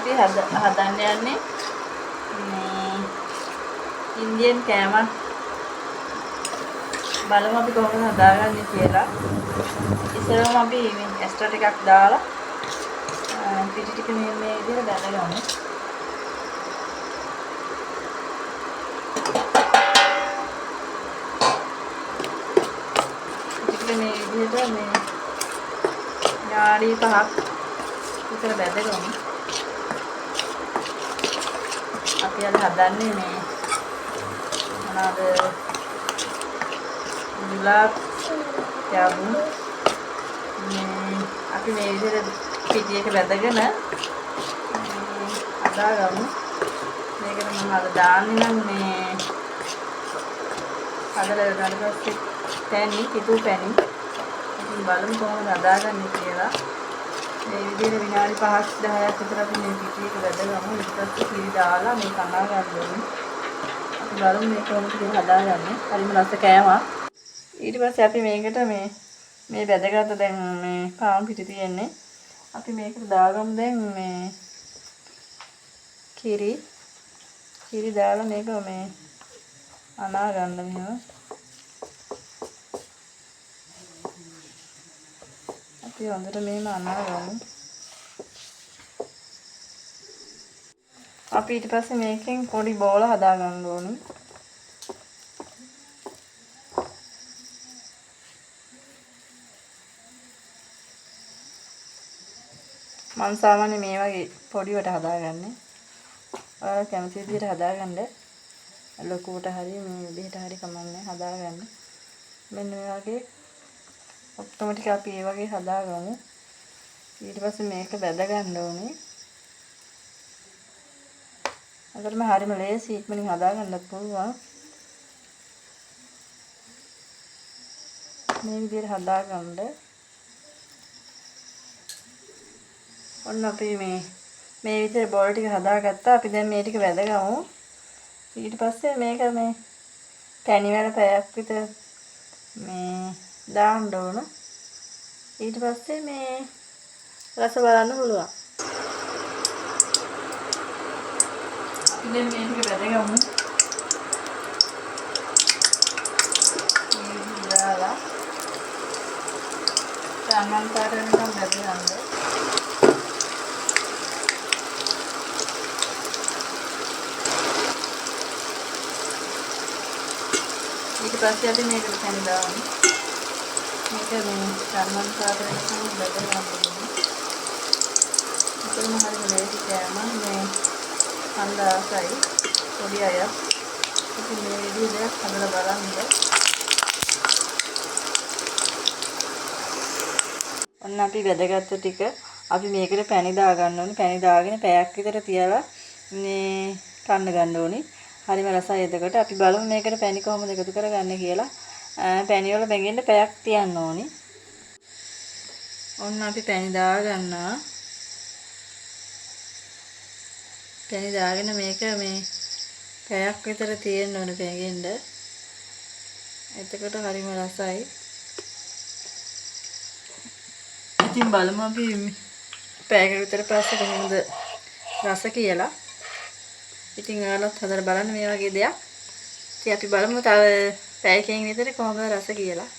අපි හදන්න යන්නේ ඉන්දියන් කෑමක්. බලමු අපි කොහොමද හදාගන්නේ කියලා. ඉස්සරහම අපි මේ එක්ස්ට්‍රා ටිකක් දාලා පිටි ටික මේ විදිහට බැලගමු. පිටි මේ විදිහට මේ යාඩි 5ක් විතර බැදගමු. අපි අද හදන්නේ මේ මොනවාද ගුලාබ් ජාමුන්. අපි මේ විදිහට පිටි එක බැදගෙන හදාගමු. මේකට මම අද දාන්නේ නම් මේ හදලා ඊට පස්සේ පැණි පිටු පැණි. ඉතින් බලමු කොහොමද හදාගන්නේ කියලා. මේ විදිහට විනාඩි 5ක් 10ක් විතර අපි මේ පිටි එක බැදගමු. ඊට පස්සේ කිරි දාලා මේ කනවා ගන්න ඕනේ. අපි බලමු මේක කොහොමද හදාගන්නේ. හරිම රස කෑමක්. ඊට පස්සේ අපි මේකට මේ බැදගත්ත දැන් මේ පාන් පිටි තියෙන්නේ. අපි මේකට දාගමු දැන් මේ කිරි දාලා මේක මේ අනා ගන්න මෙහෙම. අපි හොඳට මේම අනා ගමු. අපි ඊට පස්සේ මේකෙන් පොඩි බෝල හදා ගන්න ඕනේ. මම සාමාන්‍ය මේ වගේ පොඩිවට හදාගන්නේ. ඔයාලා කැමති විදිහට හදාගන්න. ලොකුවට හරි මේ විදිහට හරි කමන්නේ හදාගන්න. මෙන්න මේ වගේ ඔක්කොම ටික අපි මේ වගේ හදාගමු. ඊට පස්සේ මේක බැද ගන්න ඕනේ. අතරම හරිම ලේසි ඉක්මනින් හදාගන්නත් පුළුවන්. මේ විදිහට හදාගන්න. ඔන්න අපි මේ විදිහට බෝල් ටික හදාගත්තා. අපි දැන් මේ ටික වැදගමු. ඊට පස්සේ මේක මේ පැණි වල පැයක් විතර මේ දාන්න ඕන. ඊට පස්සේ මේ රස බලන්න පුළුවන්. ඉතින් මේ ටික වැදගමු. මේ දාලා සම්මන්තරයෙන් බැදගන්න. ඊට පස්සේ අපි මේකට පැණි දාමු. මේක මේ සම්මන් පාත්‍රයෙන් බෙදලා ගන්න. ඒකම හරියට ලේසි කෑම මේ හන්දාසයි පොඩි අය. ඉතින් මේ විදිහට හදලා බලන්න. ඔන්න අපි බෙදගත්ත ටික අපි මේකට පැණි දා ගන්න ඕනේ. පැණි දාගෙන පැයක් විතර තියලා මේ කන්න ගන්න ඕනේ. හරිම රසයි. එතකොට අපි බලමු මේකට පැණි කොහොමද එකතු කරගන්නේ කියලා. පැණි වල බැගින්න පැයක් තියන්න ඕනි. ඔන්න අපි පැණි දා ගන්නවා. පැණි දාගෙන මේක මේ පැයක් විතර තියෙන්න ඕනේ බැගින්න. එතකොට හරිම රසයි. ඉතින් බලමු අපි පැයක විතර පස්සේ කොහොමද රස කියලා. ඉතින් ඔයාලත් හදලා බලන්න මේ වගේ දෙයක්. ඉතින් අපි බලමු තව පැයකින් විතර කොහොමද රස කියලා.